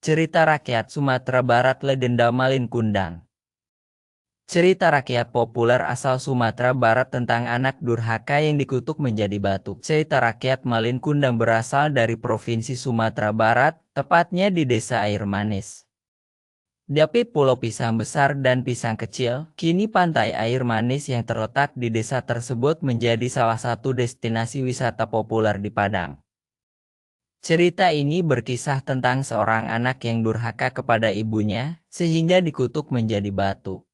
Cerita rakyat Sumatera Barat legenda Malin Kundang. Cerita rakyat populer asal Sumatera Barat tentang anak durhaka yang dikutuk menjadi batu. Cerita rakyat Malin Kundang berasal dari Provinsi Sumatera Barat, tepatnya di Desa Air Manis. Di Pulau Pisang Besar dan Pisang Kecil, kini Pantai Air Manis yang terletak di desa tersebut menjadi salah satu destinasi wisata populer di Padang. Cerita ini berkisah tentang seorang anak yang durhaka kepada ibunya, sehingga dikutuk menjadi batu.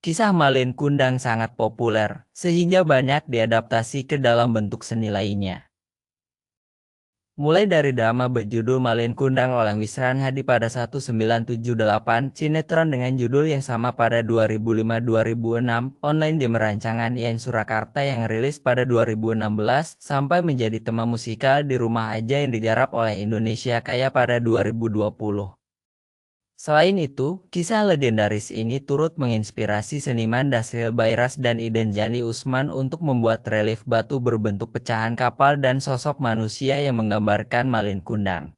Kisah Malin Kundang sangat populer, sehingga banyak diadaptasi ke dalam bentuk seni lainnya. Mulai dari drama berjudul Malin Kundang oleh Wisran Hadi pada 1978, sinetron dengan judul yang sama pada 2005-2006, online game rancangan Ian Surakarta yang rilis pada 2016, sampai menjadi tema musikal Di Rumah Aja yang digarap oleh Indonesia Kaya pada 2020. Selain itu, kisah legendaris ini turut menginspirasi seniman Dasril Bayras dan Iden Jani Usman untuk membuat relief batu berbentuk pecahan kapal dan sosok manusia yang menggambarkan Malin Kundang.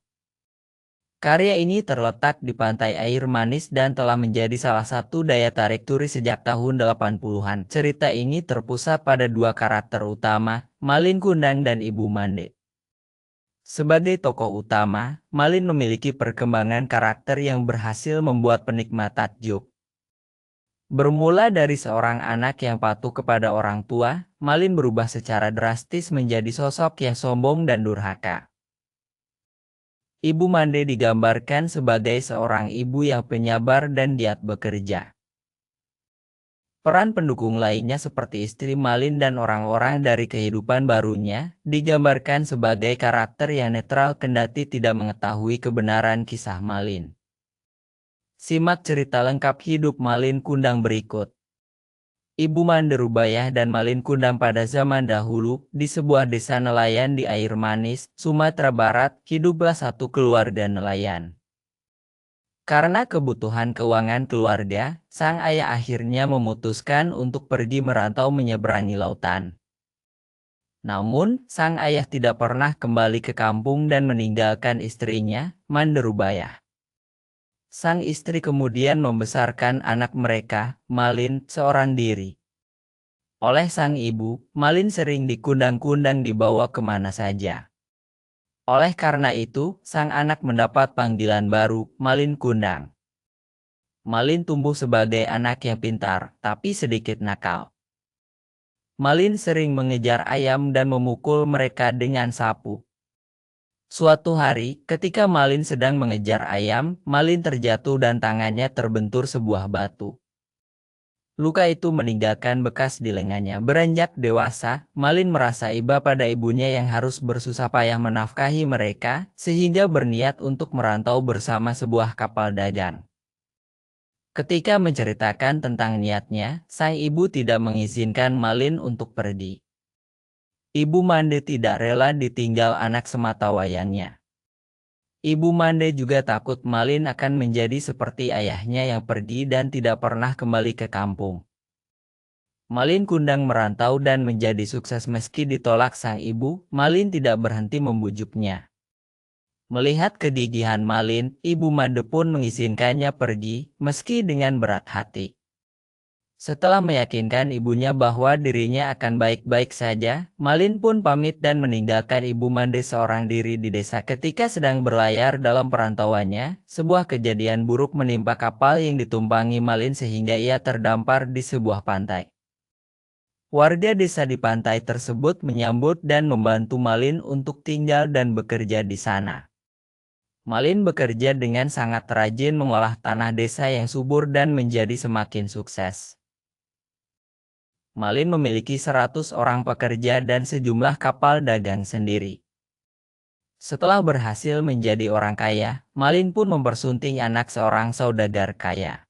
Karya ini terletak di Pantai Air Manis dan telah menjadi salah satu daya tarik turis sejak tahun 80-an. Cerita ini terpusat pada dua karakter utama, Malin Kundang dan Ibu Mande. Sebagai tokoh utama, Malin memiliki perkembangan karakter yang berhasil membuat penikmat takjub. Bermula dari seorang anak yang patuh kepada orang tua, Malin berubah secara drastis menjadi sosok yang sombong dan durhaka. Ibu Mande digambarkan sebagai seorang ibu yang penyabar dan giat bekerja. Peran pendukung lainnya seperti istri Malin dan orang-orang dari kehidupan barunya, digambarkan sebagai karakter yang netral kendati tidak mengetahui kebenaran kisah Malin. Simak cerita lengkap hidup Malin Kundang berikut. Ibu Mande Rubayah dan Malin Kundang pada zaman dahulu, di sebuah desa nelayan di Air Manis, Sumatera Barat, hiduplah satu keluarga nelayan. Karena kebutuhan keuangan keluarga, sang ayah akhirnya memutuskan untuk pergi merantau menyeberangi lautan. Namun, sang ayah tidak pernah kembali ke kampung dan meninggalkan istrinya, Mande Rubayah. Sang istri kemudian membesarkan anak mereka, Malin, seorang diri. Oleh sang ibu, Malin sering dikundang-kundang dibawa kemana saja. Oleh karena itu, sang anak mendapat panggilan baru, Malin Kundang. Malin tumbuh sebagai anak yang pintar, tapi sedikit nakal. Malin sering mengejar ayam dan memukul mereka dengan sapu. Suatu hari, ketika Malin sedang mengejar ayam, Malin terjatuh dan tangannya terbentur sebuah batu. Luka itu meninggalkan bekas di lengannya. Beranjak dewasa, Malin merasa iba pada ibunya yang harus bersusah payah menafkahi mereka, sehingga berniat untuk merantau bersama sebuah kapal dagang. Ketika menceritakan tentang niatnya, sang ibu tidak mengizinkan Malin untuk pergi. Ibu Mande tidak rela ditinggal anak sematawayangnya. Ibu Mande juga takut Malin akan menjadi seperti ayahnya yang pergi dan tidak pernah kembali ke kampung. Malin Kundang merantau dan menjadi sukses meski ditolak sang ibu, Malin tidak berhenti membujuknya. Melihat kegigihan Malin, Ibu Mande pun mengizinkannya pergi, meski dengan berat hati. Setelah meyakinkan ibunya bahwa dirinya akan baik-baik saja, Malin pun pamit dan meninggalkan Ibu Mande seorang diri di desa. Ketika sedang berlayar dalam perantauannya, sebuah kejadian buruk menimpa kapal yang ditumpangi Malin sehingga ia terdampar di sebuah pantai. Warga desa di pantai tersebut menyambut dan membantu Malin untuk tinggal dan bekerja di sana. Malin bekerja dengan sangat rajin mengolah tanah desa yang subur dan menjadi semakin sukses. Malin memiliki 100 orang pekerja dan sejumlah kapal dagang sendiri. Setelah berhasil menjadi orang kaya, Malin pun mempersunting anak seorang saudagar kaya.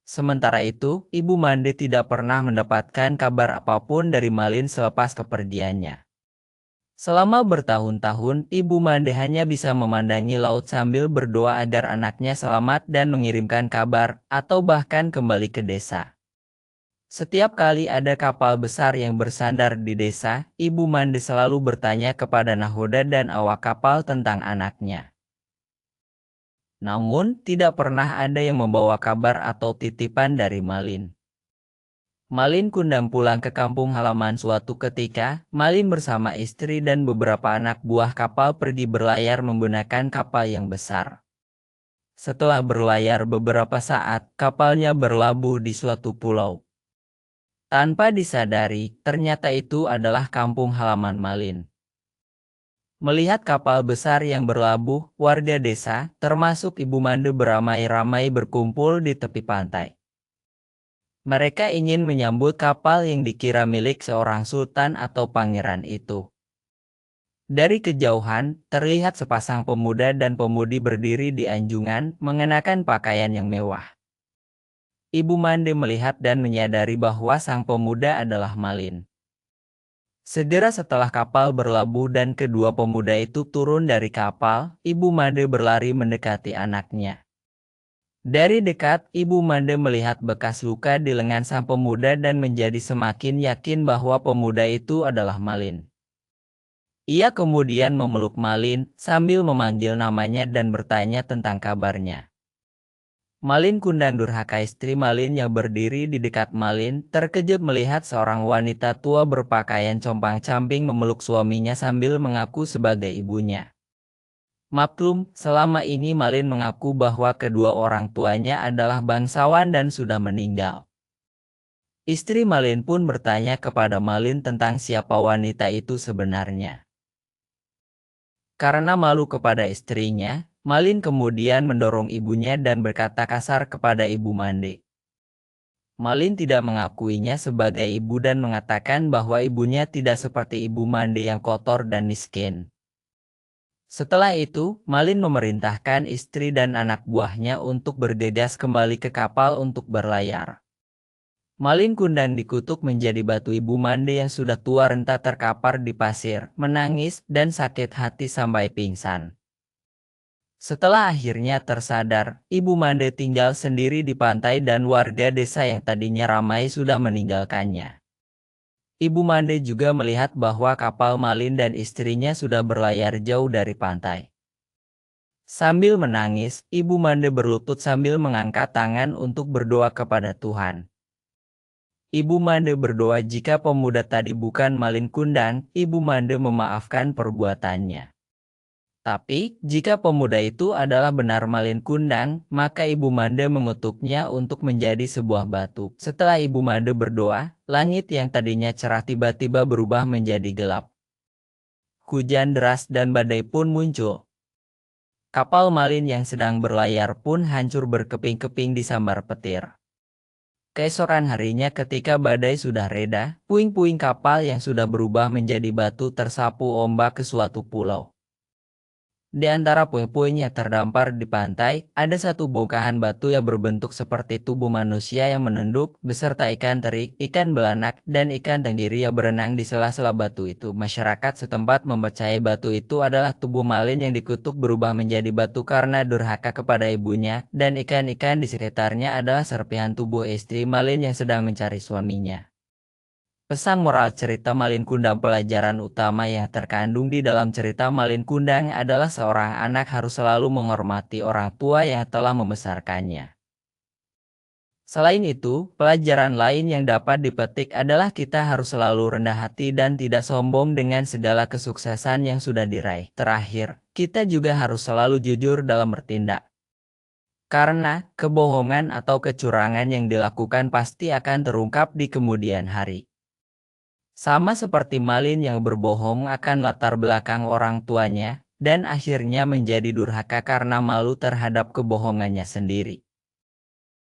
Sementara itu, Ibu Mande tidak pernah mendapatkan kabar apapun dari Malin selepas kepergiannya. Selama bertahun-tahun, Ibu Mande hanya bisa memandangi laut sambil berdoa agar anaknya selamat dan mengirimkan kabar, atau bahkan kembali ke desa. Setiap kali ada kapal besar yang bersandar di desa, Ibu Mande selalu bertanya kepada nahoda dan awak kapal tentang anaknya. Namun, tidak pernah ada yang membawa kabar atau titipan dari Malin. Malin Kundang pulang ke kampung halaman suatu ketika. Malin bersama istri dan beberapa anak buah kapal pergi berlayar menggunakan kapal yang besar. Setelah berlayar beberapa saat, kapalnya berlabuh di suatu pulau. Tanpa disadari, ternyata itu adalah kampung halaman Malin. Melihat kapal besar yang berlabuh, warga desa, termasuk Ibu Mande beramai-ramai berkumpul di tepi pantai. Mereka ingin menyambut kapal yang dikira milik seorang sultan atau pangeran itu. Dari kejauhan, terlihat sepasang pemuda dan pemudi berdiri di anjungan, mengenakan pakaian yang mewah. Ibu Mande melihat dan menyadari bahwa sang pemuda adalah Malin. Segera setelah kapal berlabuh dan kedua pemuda itu turun dari kapal, Ibu Mande berlari mendekati anaknya. Dari dekat, Ibu Mande melihat bekas luka di lengan sang pemuda dan menjadi semakin yakin bahwa pemuda itu adalah Malin. Ia kemudian memeluk Malin sambil memanggil namanya dan bertanya tentang kabarnya. Malin Kundang Durhaka, istri Malin yang berdiri di dekat Malin, terkejut melihat seorang wanita tua berpakaian compang-camping memeluk suaminya sambil mengaku sebagai ibunya. Maklum, selama ini Malin mengaku bahwa kedua orang tuanya adalah bangsawan dan sudah meninggal. Istri Malin pun bertanya kepada Malin tentang siapa wanita itu sebenarnya. Karena malu kepada istrinya, Malin kemudian mendorong ibunya dan berkata kasar kepada Ibu Mande. Malin tidak mengakuinya sebagai ibu dan mengatakan bahwa ibunya tidak seperti Ibu Mande yang kotor dan miskin. Setelah itu, Malin memerintahkan istri dan anak buahnya untuk bergegas kembali ke kapal untuk berlayar. Malin Kundang dikutuk menjadi batu. Ibu Mande yang sudah tua renta terkapar di pasir, menangis dan sakit hati sampai pingsan. Setelah akhirnya tersadar, Ibu Mande tinggal sendiri di pantai dan warga desa yang tadinya ramai sudah meninggalkannya. Ibu Mande juga melihat bahwa kapal Malin dan istrinya sudah berlayar jauh dari pantai. Sambil menangis, Ibu Mande berlutut sambil mengangkat tangan untuk berdoa kepada Tuhan. Ibu Mande berdoa jika pemuda tadi bukan Malin Kundang, Ibu Mande memaafkan perbuatannya. Tapi, jika pemuda itu adalah benar Malin Kundang, maka Ibu Mande mengutuknya untuk menjadi sebuah batu. Setelah Ibu Mande berdoa, langit yang tadinya cerah tiba-tiba berubah menjadi gelap. Hujan deras dan badai pun muncul. Kapal Malin yang sedang berlayar pun hancur berkeping-keping disambar petir. Keesokan harinya ketika badai sudah reda, puing-puing kapal yang sudah berubah menjadi batu tersapu ombak ke suatu pulau. Di antara puing-puing yang terdampar di pantai, ada satu bongkahan batu yang berbentuk seperti tubuh manusia yang menunduk, beserta ikan teri, ikan belanak, dan ikan tenggiri yang berenang di sela-sela batu itu. Masyarakat setempat mempercayai batu itu adalah tubuh Malin yang dikutuk berubah menjadi batu karena durhaka kepada ibunya, dan ikan-ikan di sekitarnya adalah serpihan tubuh istri Malin yang sedang mencari suaminya. Pesan moral cerita Malin Kundang. Pelajaran utama yang terkandung di dalam cerita Malin Kundang adalah seorang anak harus selalu menghormati orang tua yang telah membesarkannya. Selain itu, pelajaran lain yang dapat dipetik adalah kita harus selalu rendah hati dan tidak sombong dengan segala kesuksesan yang sudah diraih. Terakhir, kita juga harus selalu jujur dalam bertindak. Karena kebohongan atau kecurangan yang dilakukan pasti akan terungkap di kemudian hari. Sama seperti Malin yang berbohong akan latar belakang orang tuanya, dan akhirnya menjadi durhaka karena malu terhadap kebohongannya sendiri.